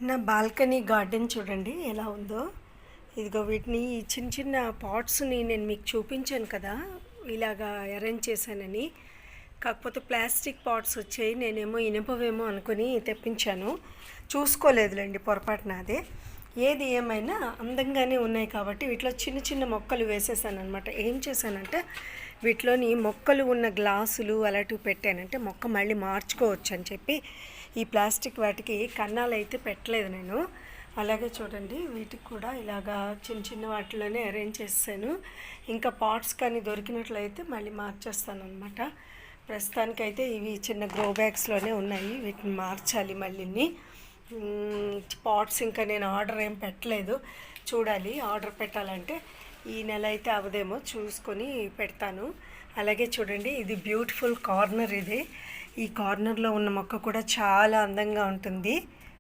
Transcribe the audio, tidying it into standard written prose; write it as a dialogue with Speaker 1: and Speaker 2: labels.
Speaker 1: నా balcony garden చూడండి ఎలా ఉందో. ఇదిగో వీటిని ఈ చిన్న చిన్న పాట్స్ని నేను మీకు చూపించాను కదా, ఇలాగా అరేంజ్ చేశానని. కాకపోతే ప్లాస్టిక్ పాట్స్ వచ్చాయి, నేనేమో ఇనుపవేమో అనుకుని తెప్పించాను. చూసుకోలేదులేండి, పొరపాటున అదే. ఏది ఏమైనా అందంగానే ఉన్నాయి కాబట్టి వీటిలో చిన్న చిన్న మొక్కలు వేసేసాను అనమాట. ఏం చేశానంటే వీటిలోని మొక్కలు ఉన్న గ్లాసులు అలాంటివి పెట్టానంటే మొక్క మళ్ళీ మార్చుకోవచ్చు అని చెప్పి ఈ ప్లాస్టిక్ వాటికి కన్నాలు అయితే పెట్టలేదు నేను. అలాగే చూడండి, వీటికి కూడా ఇలాగా చిన్న చిన్న వాటిలోనే అరేంజ్ చేస్తాను. ఇంకా పాట్స్ కానీ దొరికినట్లయితే మళ్ళీ మార్చేస్తాను అనమాట. ప్రస్తుతానికైతే ఇవి చిన్న గ్రో బ్యాగ్స్లోనే ఉన్నాయి, వీటిని మార్చాలి మళ్ళీ. పాట్స్ ఇంకా నేను ఆర్డర్ ఏం పెట్టలేదు, చూడాలి. ఆర్డర్ పెట్టాలంటే ఈ నెల అయితే అవదేమో, చూసుకొని పెడతాను. అలాగే చూడండి, ఇది బ్యూటిఫుల్ కార్నర్. ఇది ఈ కార్నర్లో ఉన్న మొక్క కూడా చాలా అందంగా ఉంటుంది.